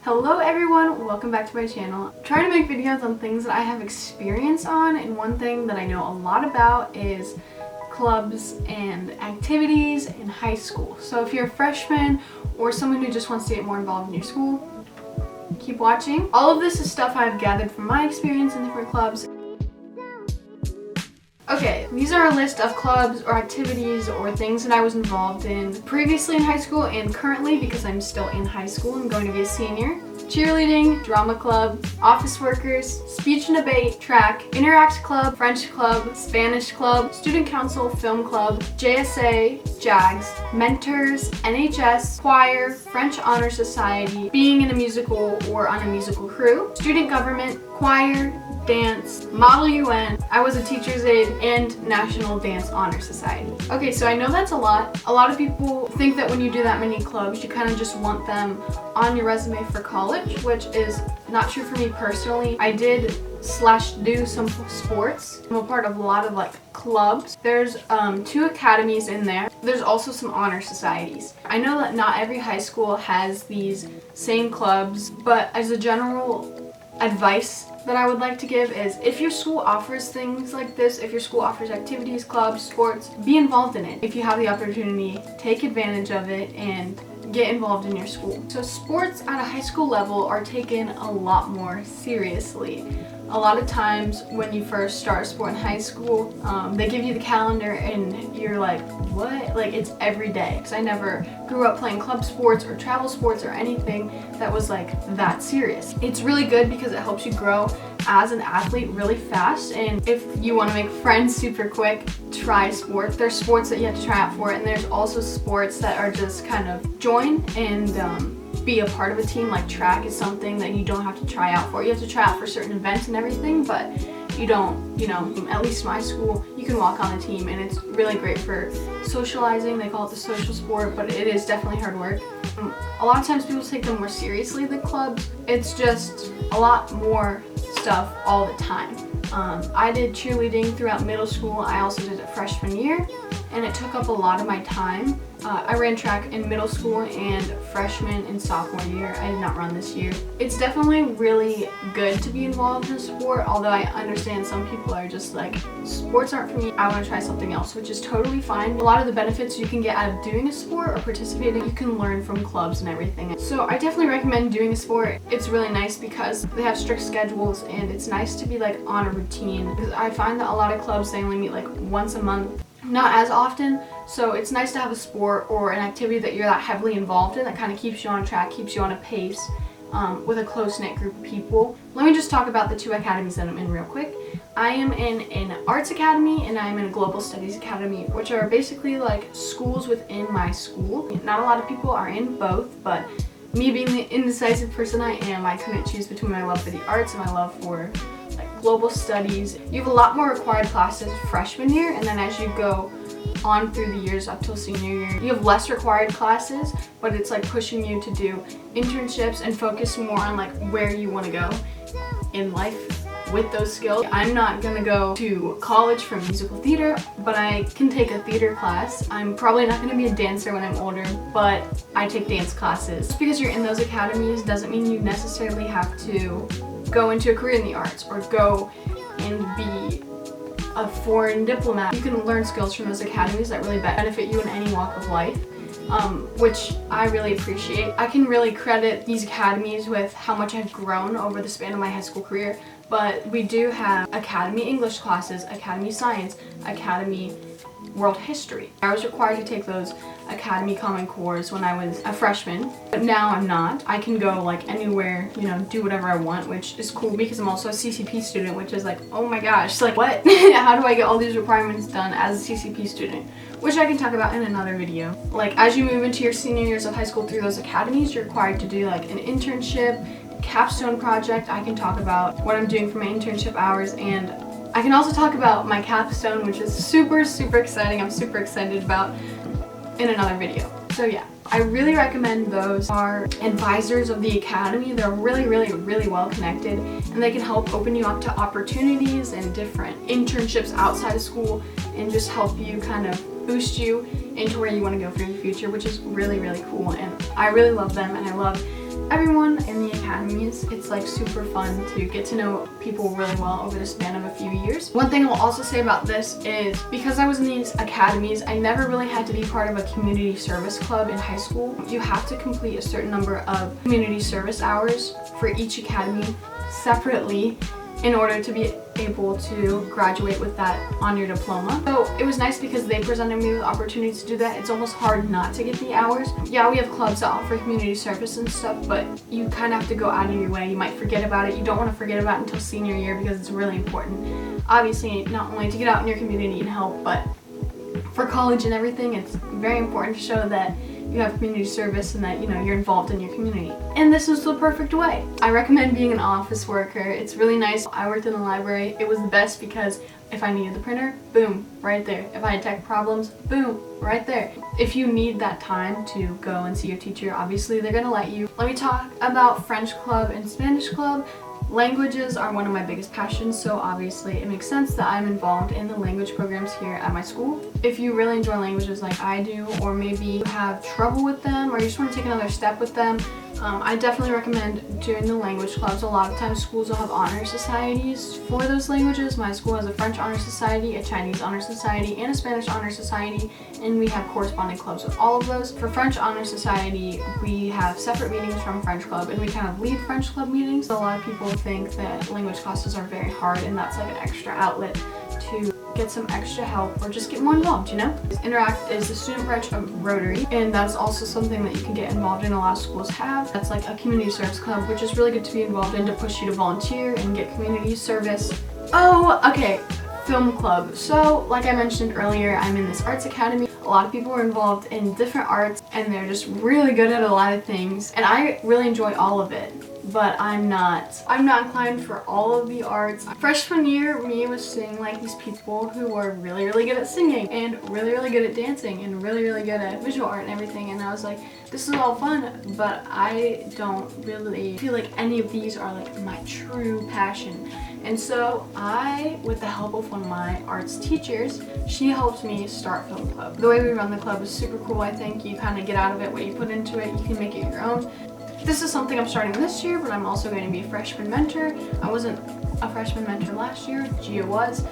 Hello everyone, welcome back to my channel. I'm trying to make videos on things that I have experience on, and one thing that I know a lot about is clubs and activities in high school. So if you're a freshman or someone who just wants to get more involved in your school, keep watching. All of this is stuff I've gathered from my experience in different clubs. Okay, these are a list of clubs or activities or things that I was involved in previously in high school and currently, because I'm still in high school, I'm going to be a senior. Cheerleading, drama club, office workers, speech and debate, track, interact club, French club, Spanish club, student council, film club, JSA, JAGS, mentors, NHS, choir, French honor society, being in a musical or on a musical crew, student government, choir, dance, Model UN, I was a teacher's aide, and National Dance Honor Society. Okay, so I know that's a lot. A lot of people think that when you do that many clubs, you kind of just want them on your resume for college, which is not true for me personally. I did do some sports. I'm a part of a lot of clubs. There's 2 academies in there. There's also some honor societies. I know that not every high school has these same clubs, but as a general advice that I would like to give is, if your school offers things like this, if your school offers activities, clubs, sports, be involved in it. If you have the opportunity, take advantage of it and get involved in your school. So sports at a high school level are taken a lot more seriously. A lot of times when you first start a sport in high school, they give you the calendar and you're like, what? Like, it's every day. Because I never grew up playing club sports or travel sports or anything that was that serious. It's really good because it helps you grow as an athlete really fast, and if you want to make friends super quick, try sports. There's sports that you have to try out for, and there's also sports that are just kind of join and be a part of a team. Like track is something that you don't have to try out for. You have to try out for certain events and everything, but you don't, at least my school, you can walk on the team, and it's really great for socializing. They call it the social sport, but it is definitely hard work. A lot of times people take them more seriously than clubs. It's just a lot more stuff all the time. I did cheerleading throughout middle school. I also did it freshman year, and it took up a lot of my time. I ran track in middle school and freshman and sophomore year. I did not run this year. It's definitely really good to be involved in a sport, although I understand some people are just like, sports aren't for me, I want to try something else, which is totally fine. A lot of the benefits you can get out of doing a sport or participating, you can learn from clubs and everything. So I definitely recommend doing a sport. It's really nice because they have strict schedules, and it's nice to be on a routine, because I find that a lot of clubs, they only meet once a month, not as often. So it's nice to have a sport or an activity that you're that heavily involved in that kind of keeps you on track, keeps you on a pace with a close-knit group of people. Let me just talk about the 2 academies that I'm in real quick. I am in an arts academy and I'm in a global studies academy, which are basically schools within my school. Not a lot of people are in both, but me being the indecisive person I am, I couldn't choose between my love for the arts and my love for global studies. You have a lot more required classes freshman year, and then as you go on through the years up till senior year, you have less required classes, but it's pushing you to do internships and focus more on where you want to go in life with those skills. I'm not gonna go to college for musical theater, but I can take a theater class. I'm probably not gonna be a dancer when I'm older, but I take dance classes. Just because you're in those academies doesn't mean you necessarily have to go into a career in the arts or go and be a foreign diplomat. You can learn skills from those academies that really benefit you in any walk of life, which I really appreciate. I can really credit these academies with how much I've grown over the span of my high school career, but we do have academy English classes, academy science, academy world history. I was required to take those Academy Common Cores when I was a freshman, but now I'm not. I can go anywhere, do whatever I want, which is cool because I'm also a CCP student, which is oh my gosh, what? How do I get all these requirements done as a CCP student? Which I can talk about in another video. As you move into your senior years of high school through those academies, you're required to do an internship, capstone project. I can talk about what I'm doing for my internship hours, and I can also talk about my capstone, which is super, super exciting. I'm super excited about in another video. So yeah, I really recommend those. Are advisors of the academy. They're really, really, really well connected, and they can help open you up to opportunities and different internships outside of school, and just help you kind of boost you into where you want to go for the future, which is really, really cool. And I really love them, and I love everyone in the academies. It's like super fun to get to know people really well over the span of a few years. One thing I'll also say about this is because I was in these academies, I never really had to be part of a community service club in high school. You have to complete a certain number of community service hours for each academy separately in order to be able to graduate with that on your diploma. So it was nice because they presented me with opportunities to do that. It's almost hard not to get the hours. Yeah, we have clubs that offer community service and stuff, but you kind of have to go out of your way. You might forget about it. You don't want to forget about it until senior year because it's really important. Obviously, not only to get out in your community and help, but for college and everything, it's very important to show that you have community service and that you're involved in your community. And this is the perfect way. I recommend being an office worker. It's really nice. I worked in the library. It was the best because if I needed the printer, boom, right there. If I had tech problems, boom, right there. If you need that time to go and see your teacher, obviously they're gonna let you. Let me talk about French club and Spanish club. Languages are one of my biggest passions, so obviously it makes sense that I'm involved in the language programs here at my school. If you really enjoy languages like I do, or maybe you have trouble with them, or you just want to take another step with them, I definitely recommend doing the language clubs. A lot of times schools will have honor societies for those languages. My school has a French honor society, a Chinese honor society, and a Spanish honor society, and we have corresponding clubs with all of those. For French honor society, we have separate meetings from French club, and we kind of lead French club meetings. A lot of people think that language classes are very hard, and that's like an extra outlet to get some extra help or just get more involved, Interact is the student branch of Rotary, and that's also something that you can get involved in. A lot of schools have. That's like a community service club, which is really good to be involved in to push you to volunteer and get community service. Oh, okay. Film club. So, like I mentioned earlier, I'm in this arts academy. A lot of people are involved in different arts, and they're just really good at a lot of things, and I really enjoy all of it. But I'm not inclined for all of the arts. Freshman year, me was seeing like these people who were really, really good at singing and really, really good at dancing and really, really good at visual art and everything. And I was like, this is all fun, but I don't really feel like any of these are like my true passion. And so I, with the help of one of my arts teachers, she helped me start film club. The way we run the club is super cool, I think. You kind of get out of it what you put into it. You can make it your own. This is something I'm starting this year, but I'm also going to be a freshman mentor. I wasn't a freshman mentor last year. Gia was.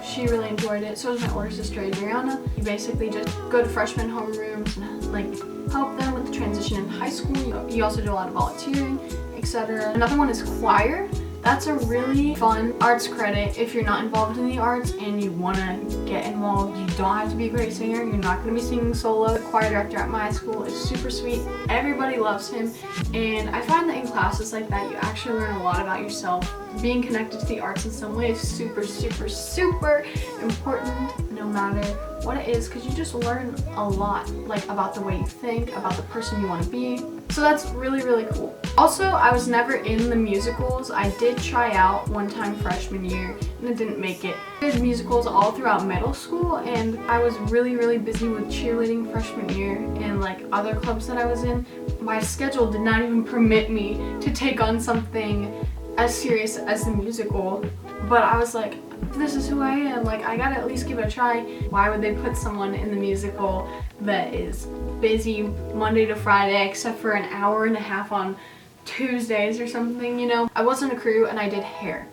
She really enjoyed it. So was my older sister, Adriana. You basically just go to freshman homerooms and like help them with the transition in high school. You also do a lot of volunteering, etc. Another one is choir. That's a really fun arts credit if you're not involved in the arts and you want to get involved. You don't have to be a great singer. You're not going to be singing solo. The choir director at my school is super sweet. Everybody loves him. And I find that in classes like that, you actually learn a lot about yourself. Being connected to the arts in some way is super, super, super important no matter what it is, because you just learn a lot, like about the way you think, about the person you want to be. So that's really, really cool. Also, I was never in the musicals. I did try out one time freshman year and it didn't make it. I did musicals all throughout middle school, and I was really, really busy with cheerleading freshman year and like other clubs that I was in. My schedule did not even permit me to take on something as serious as the musical, but I was like, this is who I am, like I gotta at least give it a try. Why would they put someone in the musical that is busy Monday to Friday except for an hour and a half on Tuesdays or something, I was in a crew and I did hair.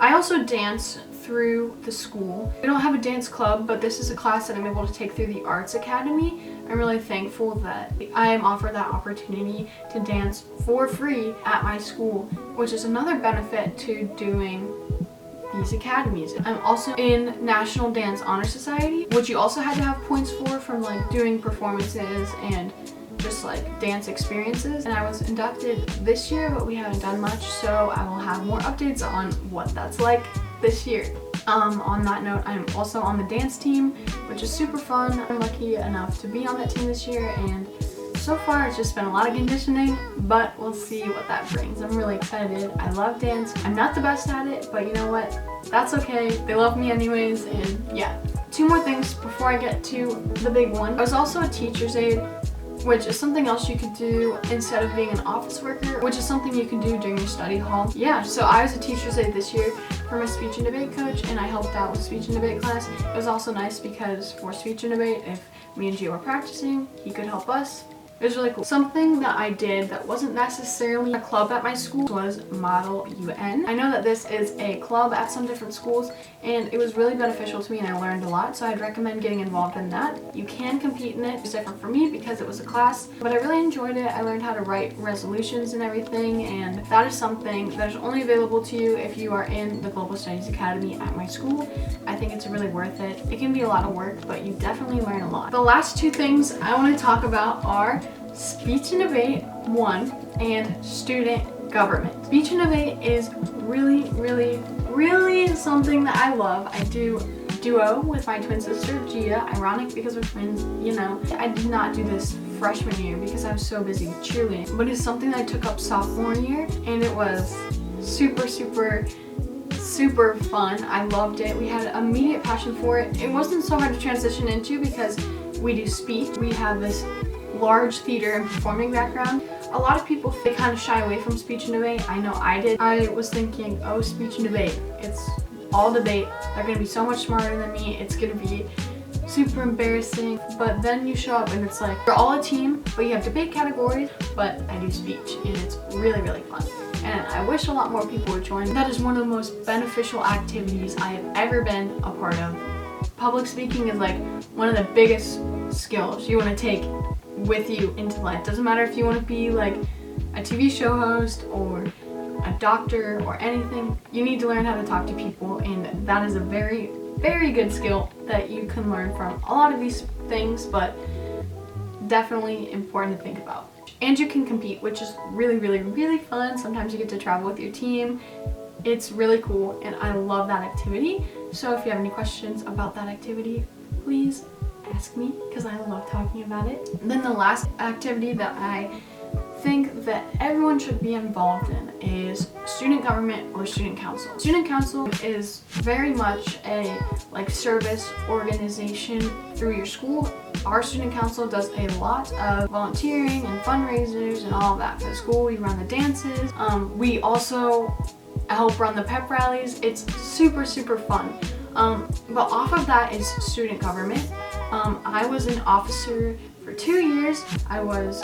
I also dance through the school. We don't have a dance club, but this is a class that I'm able to take through the Arts Academy. I'm really thankful that I am offered that opportunity to dance for free at my school, which is another benefit to doing these academies. I'm also in National Dance Honor Society, which you also had to have points for from like doing performances and just like dance experiences. And I was inducted this year, but we haven't done much, so I will have more updates on what that's like this year. On that note, I'm also on the dance team, which is super fun. I'm lucky enough to be on that team this year, and so far it's just been a lot of conditioning, but we'll see what that brings. I'm really excited. I love dance. I'm not the best at it, but you know what? That's okay. They love me anyways, and yeah. 2 more things before I get to the big one. I was also a teacher's aide, which is something else you could do instead of being an office worker, which is something you can do during your study hall. Yeah, so I was a teacher's aide this year for my speech and debate coach, and I helped out with speech and debate class. It was also nice because for speech and debate, if me and Gio were practicing, he could help us. It was really cool. Something that I did that wasn't necessarily a club at my school was Model UN. I know that this is a club at some different schools, and it was really beneficial to me and I learned a lot, so I'd recommend getting involved in that. You can compete in it. It's different for me because it was a class, but I really enjoyed it. I learned how to write resolutions and everything, and that is something that is only available to you if you are in the Global Studies Academy at my school. I think it's really worth it. It can be a lot of work, but you definitely learn a lot. The last two things I want to talk about are Speech and Debate 1 and Student Government. Speech and Debate is really something that I love. I do duo with my twin sister Gia. Ironic because we're twins, you know. I did not do this freshman year because I was so busy with cheerleading, but it's something that I took up sophomore year, and it was super fun. I loved it. We had an immediate passion for it. It wasn't so hard to transition into because we do speech. We have this large theater and performing background. A lot of people, they kind of shy away from speech and debate. I know I did. I was thinking, oh, speech and debate, it's all debate. They're gonna be so much smarter than me. It's gonna be super embarrassing. But then you show up and it's like, you're all a team, but you have debate categories, but I do speech, and it's really fun. And I wish a lot more people would join. That is one of the most beneficial activities I have ever been a part of. Public speaking is like one of the biggest skills you want to take with you into life. Doesn't matter if you want to be like a TV show host or a doctor or anything. You need to learn how to talk to people, and that is a very good skill that you can learn from a lot of these things, but definitely important to think about. And you can compete, which is really fun. Sometimes you get to travel with your team. It's really cool, and I love that activity. So if you have any questions about that activity, please ask me because I love talking about it. And then the last activity that I think that everyone should be involved in is student government or student council. Student council is very much a service organization through your school. Our student council does a lot of volunteering and fundraisers and all of that for the school. We run the dances. We also help run the pep rallies. It's super fun. But off of that is student government. I was an officer for 2 years. I was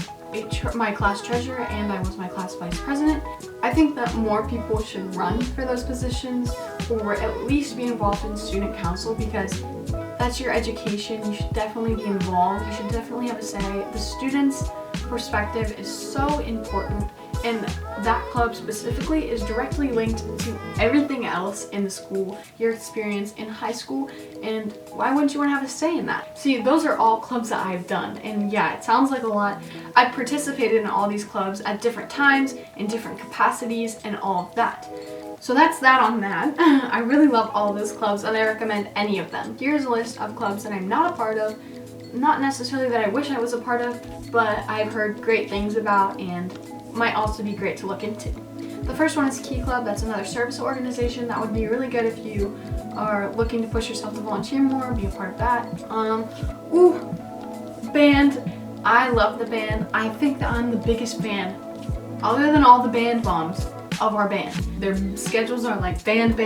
my class treasurer and I was my class vice president. I think that more people should run for those positions or at least be involved in student council because that's your education. You should definitely be involved. You should definitely have a say. The students' perspective is so important, and that club specifically is directly linked to everything else in the school, your experience in high school, and why wouldn't you want to have a say in that? See, those are all clubs that I've done, and yeah, it sounds like a lot. I've participated in all these clubs at different times, in different capacities, and all of that. So that's that on that. I really love all of those clubs, and I recommend any of them. Here's a list of clubs that I'm not a part of, not necessarily that I wish I was a part of, but I've heard great things about and might also be great to look into. The first one is Key Club. That's another service organization that would be really good if you are looking to push yourself to volunteer more, be a part of that. Band. I love the band. I think that I'm the biggest fan, other than all the band moms, of our band. Their schedules are like band,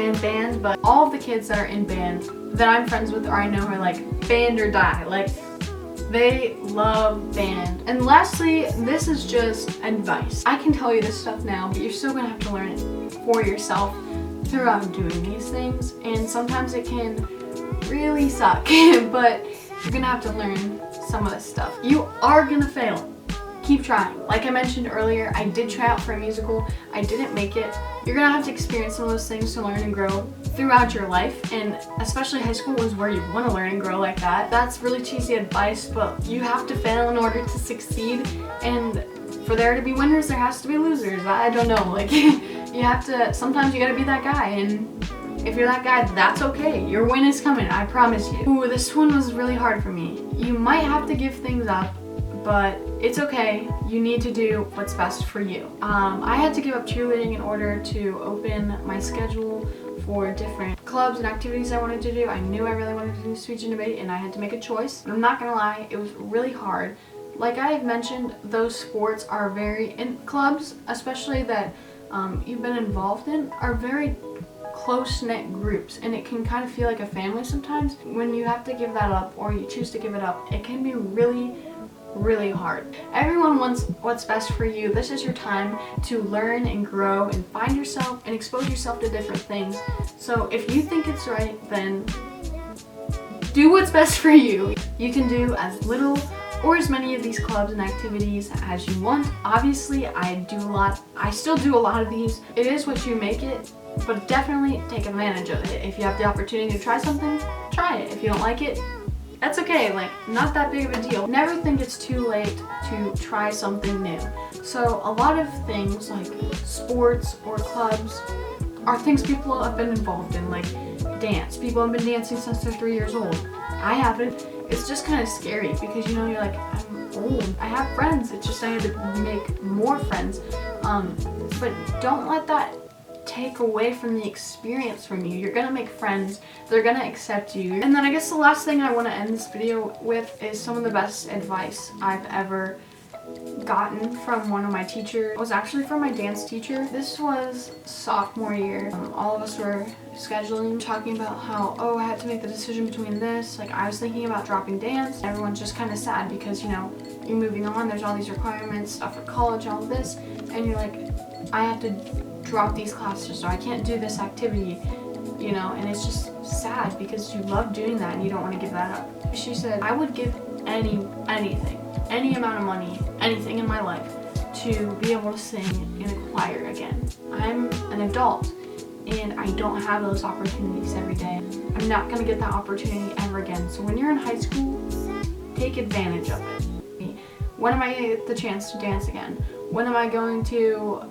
but all of the kids that are in band that I'm friends with or I know are like band or die. Like, they love band. And lastly, this is just advice. I can tell you this stuff now, but you're still gonna have to learn it for yourself throughout doing these things. And sometimes it can really suck, but you're gonna have to learn some of this stuff. You are gonna fail. Keep trying. Like I mentioned earlier, I did try out for a musical. I didn't make it. You're gonna have to experience some of those things to learn and grow throughout your life, and especially high school is where you want to learn and grow like that. That's really cheesy advice, but you have to fail in order to succeed, and for there to be winners, there has to be losers. I don't know, like you have to, sometimes you gotta be that guy, and if you're that guy, that's okay. Your win is coming, I promise you. Ooh, this one was really hard for me. You might have to give things up, but it's okay. You need to do what's best for you. I had to give up cheerleading in order to open my schedule for different clubs and activities I wanted to do. I knew I really wanted to do speech and debate, and I had to make a choice. I'm not gonna lie, it was really hard. Like I have mentioned, those sports are in clubs, especially that you've been involved in, are very close-knit groups, and it can kind of feel like a family sometimes. When you have to give that up or you choose to give it up, it can be really really hard. Everyone wants what's best for you. This is your time to learn and grow and find yourself and expose yourself to different things. So if you think it's right, then do what's best for you. You can do as little or as many of these clubs and activities as you want. Obviously, I still do a lot of these. It is what you make it, but definitely take advantage of it. If you have the opportunity to try something, try it. If you don't like it, that's okay, like, not that big of a deal. Never think it's too late to try something new. So a lot of things like sports or clubs are things people have been involved in, like dance. People have been dancing since they're 3 years old. I haven't. It's just kind of scary because, you know, you're like, I'm old. I have friends. It's just I had to make more friends. But don't let that take away from the experience from you. You're gonna make friends. They're gonna accept you. And then I guess the last thing I want to end this video with is some of the best advice I've ever gotten from one of my teachers. It was actually from my dance teacher. This was sophomore year. All of us were scheduling, talking about how, oh, I had to make the decision between this. Like, I was thinking about dropping dance. Everyone's just kind of sad because, you know, you're moving on. There's all these requirements, stuff for college, all of this. And you're like, I have to drop these classes, so I can't do this activity, you know, and it's just sad because you love doing that and you don't want to give that up. She said, I would give anything, any amount of money, anything in my life to be able to sing in a choir again. I'm an adult and I don't have those opportunities every day. I'm not going to get that opportunity ever again. So when you're in high school, take advantage of it. When am I going to get the chance to dance again? When am I going to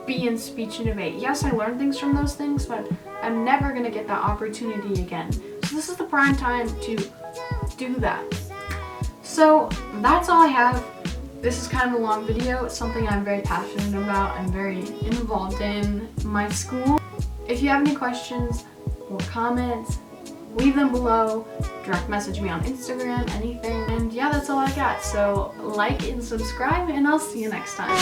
be in speech and debate? Yes, I learned things from those things, but I'm never going to get that opportunity again. So this is the prime time to do that. So that's all I have. This is kind of a long video. It's something I'm very passionate about. I'm very involved in my school. If you have any questions or comments, leave them below. Direct message me on Instagram, anything. And yeah, that's all I got. So like and subscribe, and I'll see you next time.